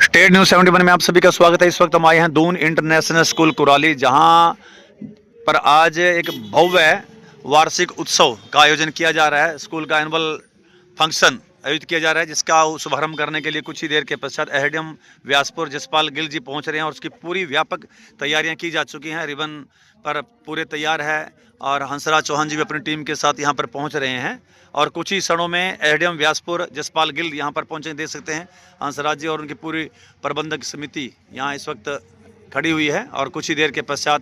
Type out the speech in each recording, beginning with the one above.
State news 71 में आप सभी का स्वागत है। इस वक्त हम आए हैं दून इंटरनेशनल स्कूल कुराली, जहां पर आज एक भव्य वार्षिक उत्सव का आयोजन किया जा रहा है। स्कूल का एनुअल फंक्शन आयोजित किया जा रहा है, जिसका शुभारंभ करने के लिए कुछ ही देर के पश्चात एडीएम व्यासपुर जसपाल गिल जी पहुंच रहे हैं और उसकी पूरी व्यापक तैयारियां की जा चुकी हैं। रिबन पर पूरे तैयार है और हंसराज चौहान जी भी अपनी टीम के साथ यहां पर पहुंच रहे हैं और कुछ ही क्षणों में एडीएम व्यासपुर जसपाल गिल यहां पर पहुंचे। देख सकते हैं हंसराज जी और उनकी पूरी प्रबंधक समिति यहां इस वक्त खड़ी हुई है और कुछ ही देर के पश्चात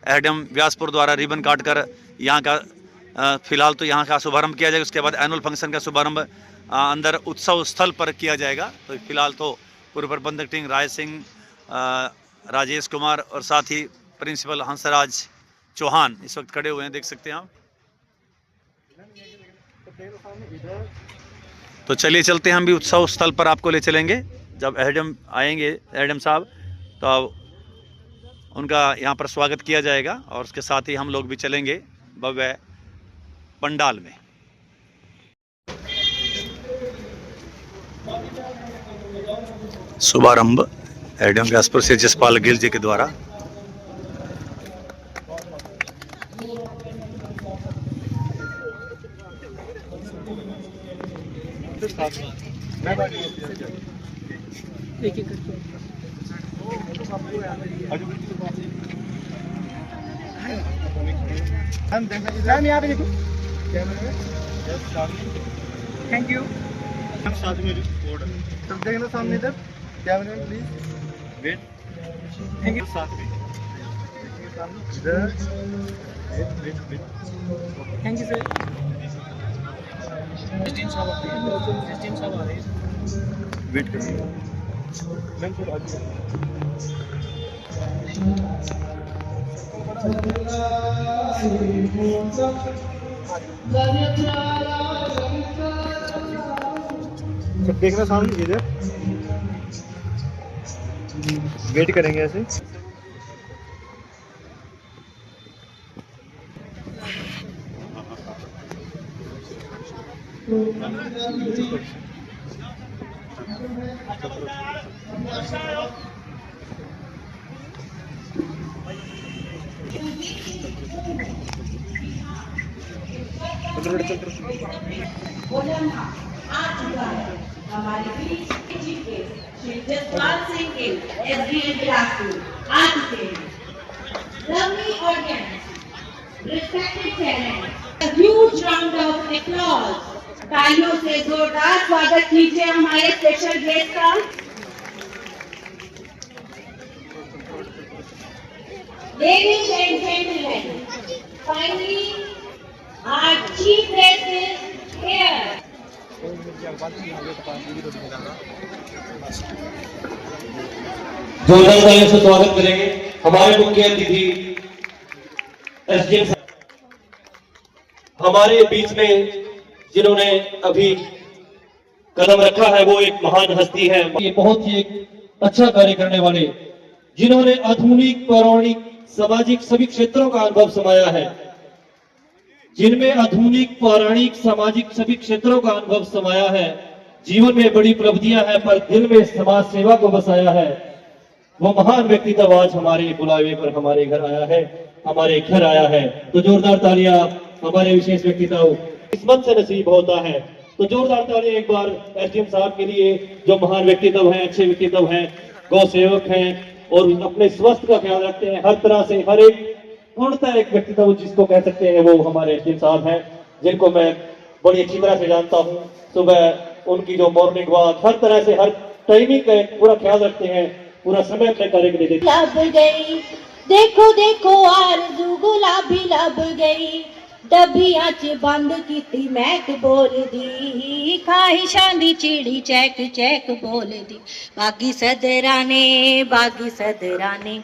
एडीएम व्यासपुर द्वारा रिबन काटकर यहां का फिलहाल तो यहां का शुभारंभ किया जाएगा। उसके बाद एनुअल फंक्शन का शुभारंभ अंदर उत्सव स्थल पर किया जाएगा। तो फिलहाल तो पूर्व प्रबंधक टीम राय सिंह, राजेश कुमार और साथ ही प्रिंसिपल हंसराज चौहान इस वक्त खड़े हुए हैं, देख सकते हैं आप। तो चलिए चलते हैं, हम भी उत्सव स्थल पर आपको ले चलेंगे। जब एडीएम आएंगे, एडीएम साहब, तो उनका यहाँ पर स्वागत किया जाएगा और उसके साथ ही हम लोग भी चलेंगे भव्य पंडाल में। शुभारंभ एडीएम व्यासपुर से जसपाल गिल जी के द्वारा। यहाँ पे देखो, थैंक यू। साथ में सब देखना सामने इधर कैमरे में, प्लीज वेट। Thank you. साथ में इधर wait. Thank you sir. System साहब आ रहे हैं, वेट करिए। मैम थोड़ा सब देखना सामने इधर, वेट करेंगे ऐसे। हमारे बीच के श्री जसपाल सिंह के एसडीएम व्यासपुर आ चुके हैं। Lovely audience, respected parents, a huge round of applause. तालियों से जोरदार स्वागत कीजिए हमारे स्पेशल गेस्ट का। Ladies and gentlemen, finally our chief guest is here. जोरदार तालियों से स्वागत करेंगे हमारे मुख्य अतिथि एसडीएम साहब हमारे बीच में, जिन्होंने अभी कदम रखा है। वो एक महान हस्ती है, ये बहुत ही एक अच्छा कार्य करने वाले, जिन्होंने आधुनिक पौराणिक सामाजिक सभी क्षेत्रों का अनुभव समाया है, जिनमें आधुनिक पौराणिक सामाजिक सभी क्षेत्रों का अनुभव समाया है। जीवन में बड़ी उपलब्धियां हैं पर दिल में समाज सेवा को बसाया है। वो महान व्यक्तित्व आज हमारे बुलावे पर हमारे घर आया है, हमारे घर आया है। तो जोरदार तालियां हमारे विशेष व्यक्तित्व किस्मत से नसीब होता है। तो जोरदार तालियां एक बार एसडीएम साहब के लिए, जो महान व्यक्तित्व हैं, अच्छे व्यक्तित्व हैं, गौ सेवक हैं और अपने स्वास्थ्य का ख्याल रखते हैं हर तरह से। हर एक पूर्णतः एक व्यक्तित्व जिसको कह सकते हैं वो हमारे एसडीएम साहब हैं, जिनको मैं बड़ी अच्छी तरह से जानता हूँ। सुबह उनकी जो मॉर्निंग वॉक, हर तरह से हर टाइमिंग का पूरा ख्याल रखते हैं, पूरा समय अपने कार्य के लिए लब गई, देखो देखो आरज़ू गुलाबी लब गई, डबियां च बंद कीती महक बोल दी, ख्वाहिशां दी चिड़ी चैक चैक बोल दी। बागी सदराने, बागी सदराने,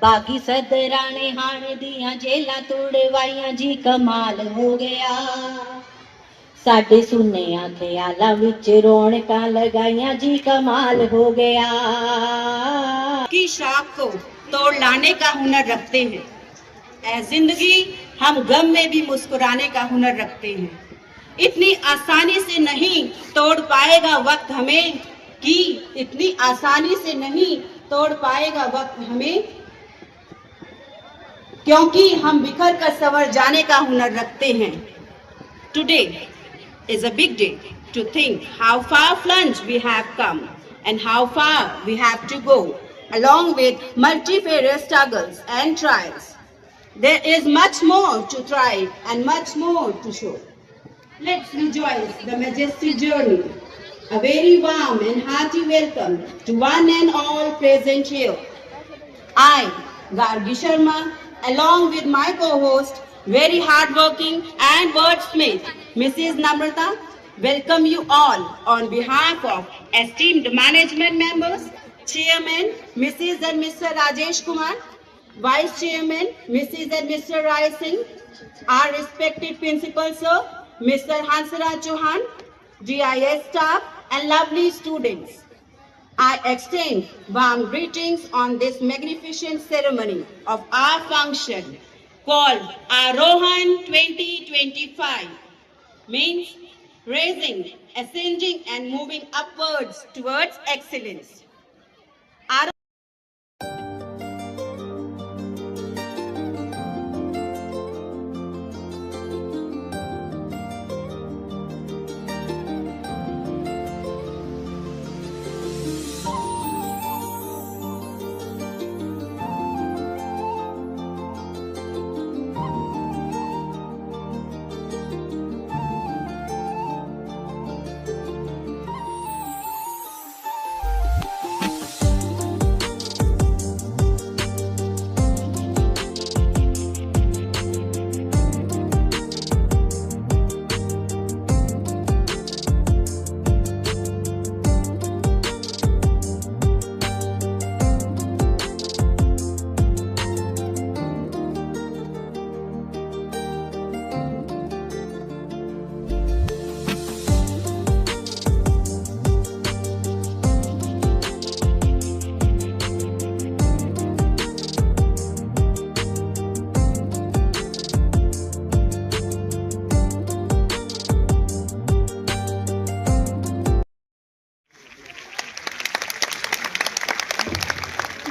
बागी सदराने हाणे दियां जेलां तोड़वाइयां जी, कमाल हो गया। साडे सुन्नियां ख्यालां विच रौनकां लगाइयां जी, कमाल हो गया। की शाख को तोड़ लाने का हुनर रखते हैं। ऐ जिंदगी, हम गम में भी मुस्कुराने का हुनर रखते हैं। इतनी आसानी से नहीं तोड़ पाएगा वक्त हमें, कि इतनी आसानी से नहीं तोड़ पाएगा वक्त हमें, क्योंकि हम बिखर कर संवर जाने का हुनर रखते हैं। Today is a big day to think how far flung we have come and how far we have to go, along with multifarious struggles and trials. There is much more to try and much more to show. Let's rejoice the majestic journey. A very warm and hearty welcome to one and all present here. I, Gargi Sharma, along with my co-host, very hardworking and wordsmith, Mrs. Namrata, welcome you all on behalf of esteemed management members, Chairman, Mrs. and Mr. Rajesh Kumar, Vice Chairman, Mrs. and Mr. Rai Singh, our respected Principal Sir, Mr. Hansraj Chauhan, GIS staff, and lovely students. I extend warm greetings on this magnificent ceremony of our function called Arohan 2025, means raising, ascending and moving upwards towards excellence.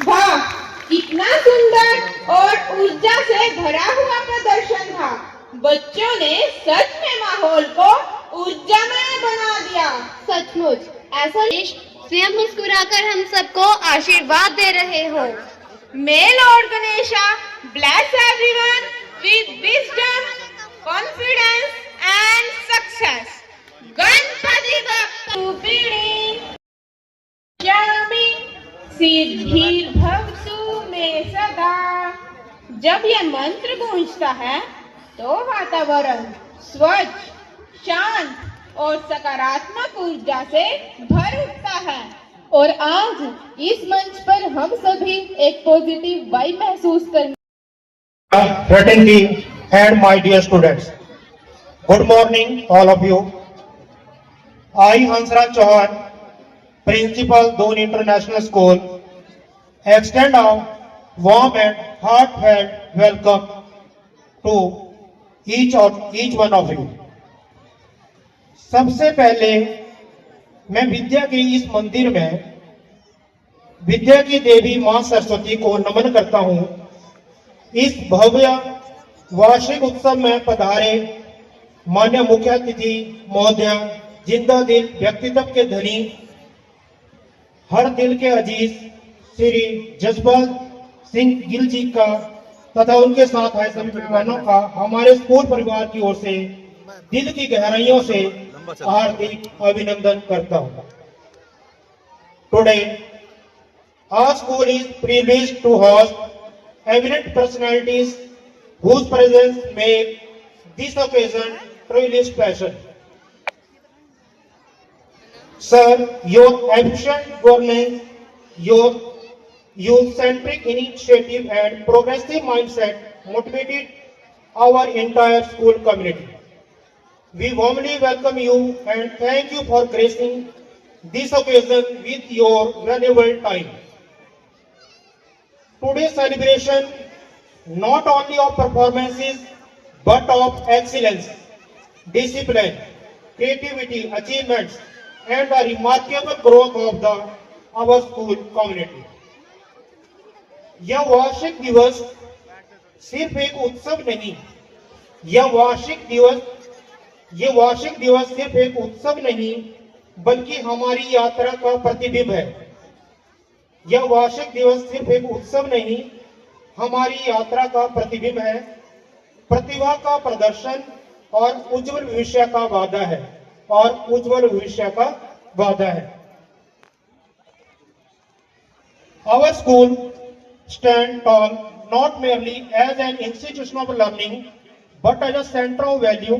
वाह, कितना सुंदर और ऊर्जा से भरा हुआ प्रदर्शन था। बच्चों ने सच में माहौल को ऊर्जामय बना दिया। सचमुच ऐसा देश स्वयं मुस्कुराकर हम सबको आशीर्वाद दे रहे हो। May Lord Ganesha bless everyone with wisdom, confidence and success. Ganpati Bappa रूपिणी स्वामी सिद्धिर्भवतु में सदा। जब यह मंत्र गूंजता है तो वातावरण स्वच्छ, शांत और सकारात्मक ऊर्जा से भर उठता है। और आज इस मंच पर हम सभी एक पॉजिटिव वाइब महसूस कर fraternity and my dear students, good morning all of you. I Hansraj Chauhan, Principal Doon International School, extend a warm and heartfelt welcome to each one of you. सबसे पहले मैं विद्या के इस मंदिर में विद्या की देवी मां सरस्वती को नमन करता हूं। इस भव्य वार्षिक उत्सव में पधारे मान्य मुख्य अतिथि महोदय, जिंदा दिल व्यक्तित्व के धनी, हर दिल के अजीज श्री जसपाल सिंह गिल जी का तथा उनके साथ आए सभी मेहमानों का हमारे स्कूल परिवार की ओर से दिल की गहराइयों से हार्दिक अभिनंदन करता हूं। Today our school is privileged to host eminent personalities whose presence make this occasion truly special. Sir, your efficient governance, your youth-centric initiative and progressive mindset motivated our entire school community. We warmly welcome you and thank you for gracing this occasion with your valuable time. Today's celebration not only of performances but of excellence, discipline, creativity, achievements and the remarkable growth of our school community. यह वार्षिक दिवस सिर्फ एक उत्सव नहीं, यह वार्षिक दिवस सिर्फ एक उत्सव नहीं बल्कि हमारी यात्रा का प्रतिबिंब है। यह वार्षिक दिवस सिर्फ एक उत्सव नहीं, हमारी यात्रा का प्रतिबिंब है, प्रतिभा का प्रदर्शन और उज्जवल भविष्य का वादा है, Our school stand tall not merely as an institution of learning but as a center of value,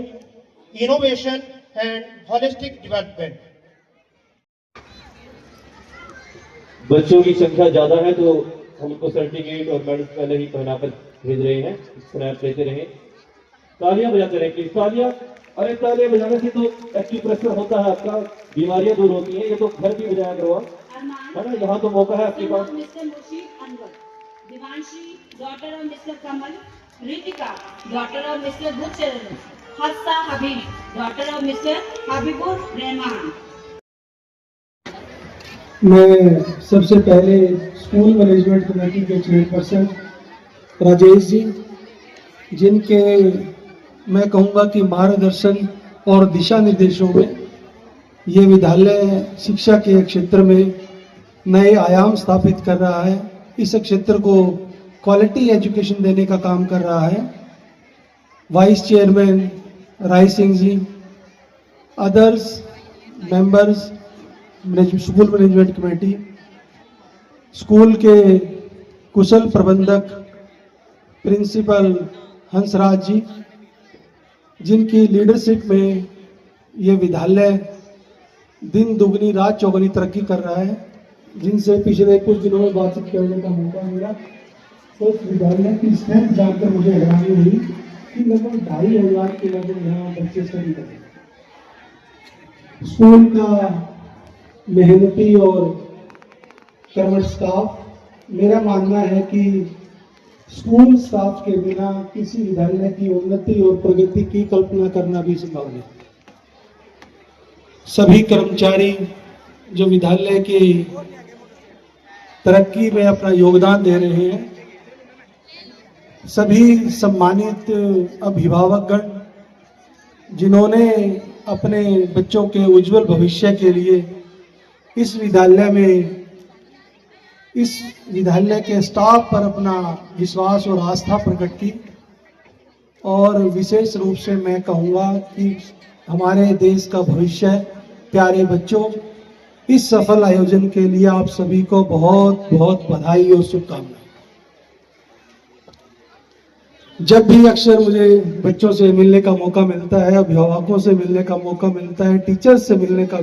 innovation and holistic development. बच्चों की संख्या ज्यादा है तो हमको सर्टिफिकेट और मेडल पहले ही पहनाकर भेज रहे हैं। स्नैप लेते रहे, तालियां बजाते रहे। प्लीज तालियां, अरे तालियां बजाने से तो एक्यूप्रेशर होता है, आपका बीमारियां दूर होती हैं। ये तो घर भी बजाया करो आप, है ना। यहाँ तो मौका है आपके पास। Mr. Mushid Anwar, Divanshi, daughter of Mr. Kamal, Ritika, daughter of Mr. Gurcharan, Hafsa Habib, daughter of Mr. Habibur Rahman. मैं सबसे पहले स्कूल मैनेजमेंट कमेटी के चेयरपर्सन राजेश जी, जिनके मैं कहूँगा कि मार्गदर्शन और दिशा निर्देशों में ये विद्यालय शिक्षा के क्षेत्र में नए आयाम स्थापित कर रहा है, इस क्षेत्र को क्वालिटी एजुकेशन देने का काम कर रहा है। Vice chairman Rai Singh ji, others members school management committee, school के कुशल प्रबंधक प्रिंसिपल हंसराज जी, जिनकी लीडरशिप में ये विद्यालय दिन दुगनी रात चौगुनी तरक्की कर रहा है, जिनसे पिछले कुछ दिनों में बातचीत करने का मौका मिला, तो इस विद्यालय की स्ट्रेंथ जानकर मुझे हैरानी हुई कि लगभग 2,500 के लगभग यहाँ बच्चे स्टडी कर रहे हैं। स्कूल का मेहनती और कर्मठ स्टाफ, मेरा मानना है कि स्कूल स्टाफ के बिना किसी विद्यालय की उन्नति और प्रगति की कल्पना करना भी संभव नहीं। सभी कर्मचारी जो विद्यालय की तरक्की में अपना योगदान दे रहे हैं, सभी सम्मानित अभिभावकगण जिन्होंने अपने बच्चों के उज्जवल भविष्य के लिए इस विद्यालय के स्टाफ पर अपना विश्वास और आस्था प्रकट की, और विशेष रूप से मैं कहूँगा कि हमारे देश का भविष्य, प्यारे बच्चों, इस सफल आयोजन के लिए आप सभी को बहुत बहुत बधाई और शुभकामनाएं। जब भी अक्सर मुझे बच्चों से मिलने का मौका मिलता है, अभिभावकों से मिलने का मौका मिलता है, टीचर्स से मिलने का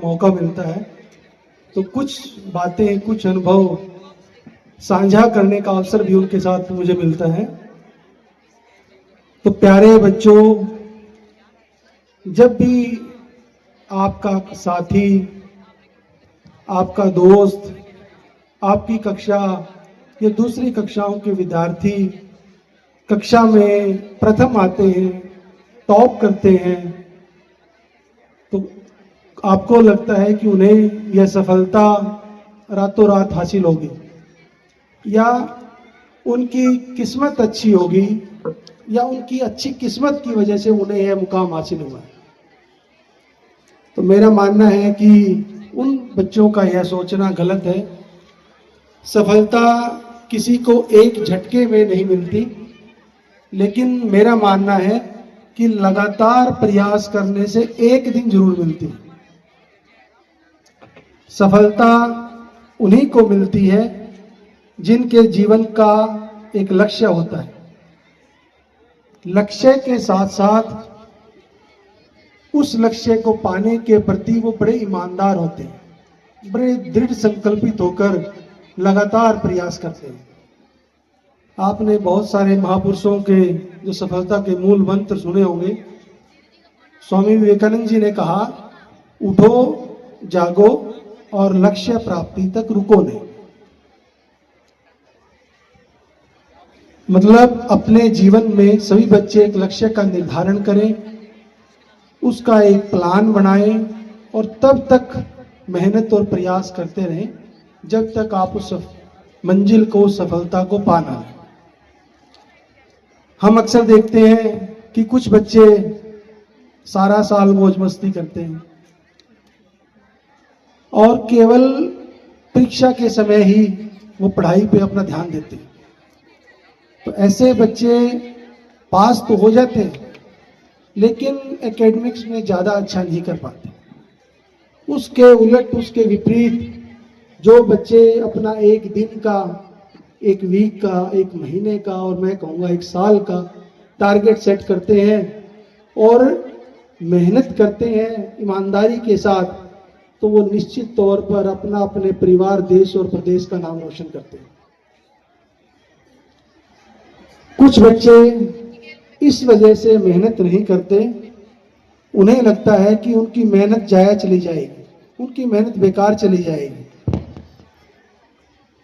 मौका मिलता है, तो कुछ बातें, कुछ अनुभव साझा करने का अवसर भी उनके साथ मुझे मिलता है। तो प्यारे बच्चों, जब भी आपका साथी, आपका दोस्त, आपकी कक्षा या दूसरी कक्षाओं के विद्यार्थी कक्षा में प्रथम आते हैं, टॉप करते हैं, तो आपको लगता है कि उन्हें यह सफलता रातों रात हासिल होगी या उनकी किस्मत अच्छी होगी या उनकी अच्छी किस्मत की वजह से उन्हें यह मुकाम हासिल हुआ है। तो मेरा मानना है कि उन बच्चों का यह सोचना गलत है। सफलता किसी को एक झटके में नहीं मिलती, लेकिन मेरा मानना है कि लगातार प्रयास करने से एक दिन जरूर मिलती है। सफलता उन्हीं को मिलती है जिनके जीवन का एक लक्ष्य होता है। लक्ष्य के साथ साथ उस लक्ष्य को पाने के प्रति वो बड़े ईमानदार होते हैं, बड़े दृढ़ संकल्पित होकर लगातार प्रयास करते हैं। आपने बहुत सारे महापुरुषों के जो सफलता के मूल मंत्र सुने होंगे। स्वामी विवेकानंद जी ने कहा, उठो, जागो और लक्ष्य प्राप्ति तक रुको नहीं। मतलब अपने जीवन में सभी बच्चे एक लक्ष्य का निर्धारण करें, उसका एक प्लान बनाएं और तब तक मेहनत और प्रयास करते रहें जब तक आप उस मंजिल को, सफलता को पाना है। हम अक्सर देखते हैं कि कुछ बच्चे सारा साल मौज मस्ती करते हैं और केवल परीक्षा के समय ही वो पढ़ाई पे अपना ध्यान देते हैं। तो ऐसे बच्चे पास तो हो जाते हैं लेकिन एकेडमिक्स में ज़्यादा अच्छा नहीं कर पाते। उसके उलट, उसके विपरीत जो बच्चे अपना एक दिन का, एक वीक का, एक महीने का और मैं कहूँगा एक साल का टारगेट सेट करते हैं और मेहनत करते हैं ईमानदारी के साथ, तो वो निश्चित तौर पर अपना, अपने परिवार, देश और प्रदेश का नाम रोशन करते हैं। कुछ बच्चे इस वजह से मेहनत नहीं करते, उन्हें लगता है कि उनकी मेहनत जाया चली जाएगी, उनकी मेहनत बेकार चली जाएगी।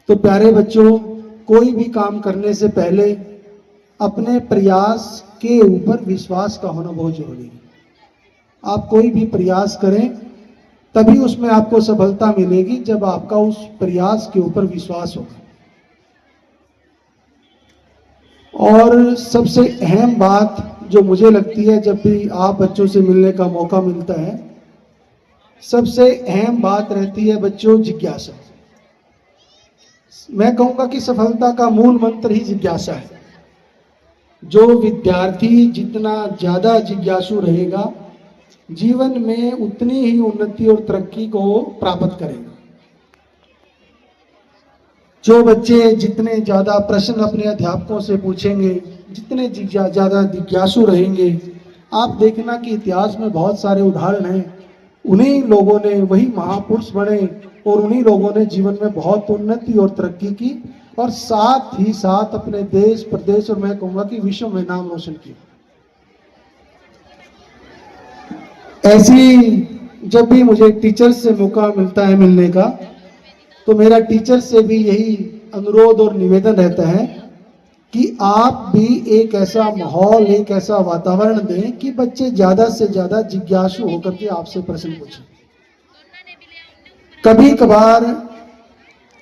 तो प्यारे बच्चों, कोई भी काम करने से पहले अपने प्रयास के ऊपर विश्वास का होना बहुत जरूरी है। आप कोई भी प्रयास करें तभी उसमें आपको सफलता मिलेगी जब आपका उस प्रयास के ऊपर विश्वास होगा। और सबसे अहम बात जो मुझे लगती है जब भी आप बच्चों से मिलने का मौका मिलता है, सबसे अहम बात रहती है बच्चों जिज्ञासा। मैं कहूंगा कि सफलता का मूल मंत्र ही जिज्ञासा है। जो विद्यार्थी जितना ज्यादा जिज्ञासु रहेगा, जीवन में उतनी ही उन्नति और तरक्की को प्राप्त करेगा। जो बच्चे जितने ज्यादा प्रश्न अपने अध्यापकों से पूछेंगे, जितने ज्यादा जिज्ञासु रहेंगे, आप देखना कि इतिहास में बहुत सारे उदाहरण हैं, उन्हीं लोगों ने, वही महापुरुष बने और उन्हीं लोगों ने जीवन में बहुत उन्नति और तरक्की की और साथ ही साथ अपने देश, प्रदेश और मैं कहूंगा कि विश्व में नाम रोशन किया। ऐसी जब भी मुझे टीचर से मौका मिलता है मिलने का, तो मेरा टीचर से भी यही अनुरोध और निवेदन रहता है कि आप भी एक ऐसा माहौल, एक ऐसा वातावरण दें कि बच्चे ज्यादा से ज्यादा जिज्ञासु होकर के आपसे प्रश्न पूछें। कभी कभार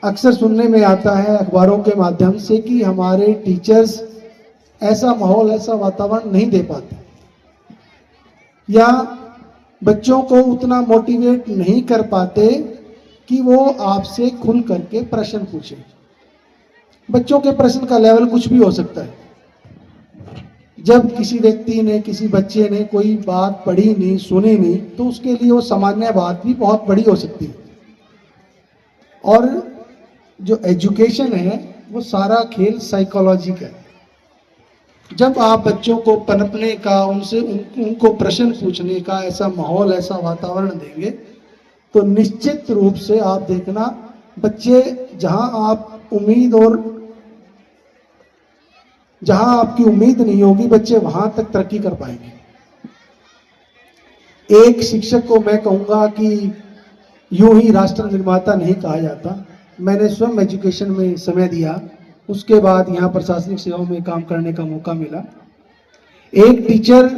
अक्सर सुनने में आता है अखबारों के माध्यम से कि हमारे टीचर्स ऐसा माहौल, ऐसा वातावरण नहीं दे पाते या बच्चों को उतना मोटिवेट नहीं कर पाते कि वो आपसे खुल करके प्रश्न पूछें। बच्चों के प्रश्न का लेवल कुछ भी हो सकता है। जब किसी व्यक्ति ने, किसी बच्चे ने कोई बात पढ़ी नहीं, सुनी नहीं, तो उसके लिए वो सामान्य बात भी बहुत बड़ी हो सकती है। और जो एजुकेशन है वो सारा खेल साइकोलॉजी का है। जब आप बच्चों को पनपने का, उनसे उनको प्रश्न पूछने का ऐसा माहौल, ऐसा वातावरण देंगे, तो निश्चित रूप से आप देखना बच्चे जहां आप उम्मीद और जहां आपकी उम्मीद नहीं होगी, बच्चे वहां तक तरक्की कर पाएंगे। एक शिक्षक को मैं कहूंगा कि यूं ही राष्ट्र निर्माता नहीं कहा जाता। मैंने स्वयं एजुकेशन में समय दिया, उसके बाद यहाँ प्रशासनिक सेवाओं में काम करने का मौका मिला। एक टीचर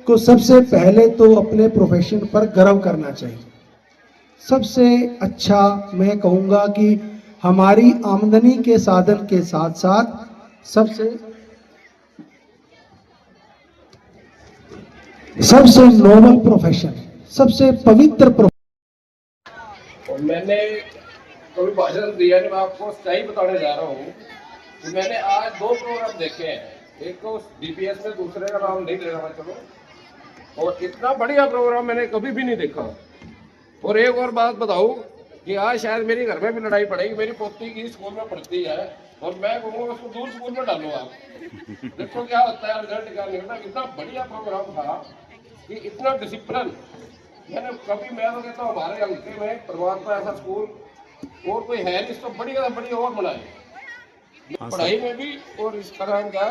को सबसे पहले तो अपने प्रोफेशन पर गर्व करना चाहिए। सबसे अच्छा मैं कहूँगा कि हमारी आमदनी के साधन के साथ साथ सबसे नोबल प्रोफेशन, सबसे पवित्र प्रोफेशन। मैंने कभी भाषण दिया नहीं, मैं आपको सही बताने जा रहा हूँ कि मैंने आज 2 प्रोग्राम देखे हैं। एक तो डीपीएस में, दूसरे का नाम नहीं ले रहा चलो, और इतना बढ़िया प्रोग्राम मैंने कभी भी नहीं देखा। और एक और बात बताऊं कि आज शायद मेरी घर में भी लड़ाई पड़ेगी। मेरी पोती की स्कूल में पढ़ती है और मैं कहूँगा उसको दूर स्कूल में डालो आप, देखो क्या होता है, रिजल्ट क्या निकलता। इतना बढ़िया प्रोग्राम था कि इतना डिसिप्लिन मैंने कभी, मैं तो कहता हूँ हमारे हल्के में परमात्मा ऐसा स्कूल और कोई है नहीं, इसको बढ़िया से बढ़िया और बनाए, पढ़ाई में भी और इस तरह का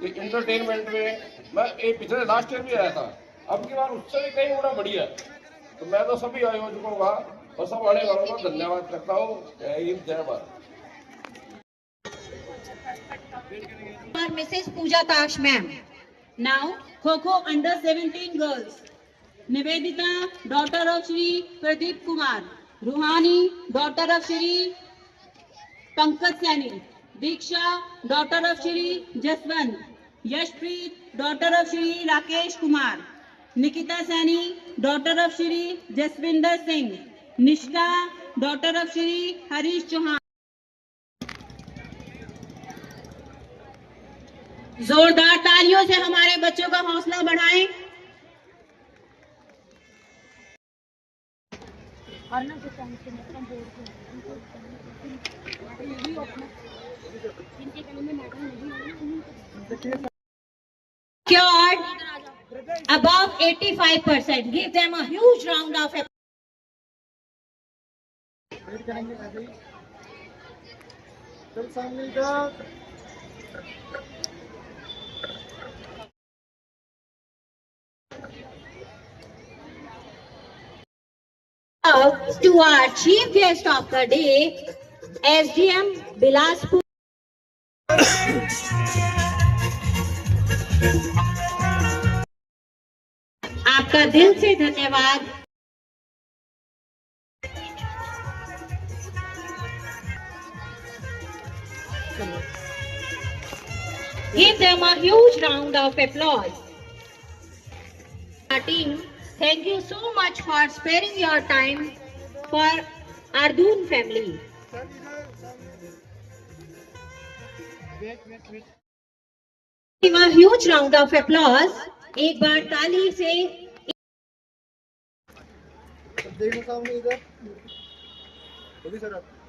इंटरटेनमेंट में। मैं एक पिछले लास्ट ईयर भी आया था, अब की बार उससे भी कई गुना बढ़िया है। तो मैं तो सभी आयोजकों का और सब आने वालों का धन्यवाद करता हूँ। जय हिंद, जय Bharat. Mrs. Pooja Tash ma'am. Now, Kho Kho under 17 girls. Nivedita, daughter of Shri Pradeep Kumar. Ruhani, daughter of Shri Pankaj Saini. Diksha, daughter of Shri Jaswant. Yashpreet, daughter of Shri Rakesh Kumar. Nikita Saini, daughter of Shri Jaswinder Singh. Nishka, daughter of Shri Harish Chauhan. जोरदार तालियों से हमारे बच्चों का हौसला बढ़ाएं। Secured above 85%. Give them a huge round of applause. चल सामने इधर To our chief guest of the day, SDM Bilaspur. आपका दिल से धन्यवाद। Give them a huge round of applause. Our team, thank you so much for sparing your time for Ardun family. Give a huge round of applause. एक बार ताली से देखो सामने इधर, सर आप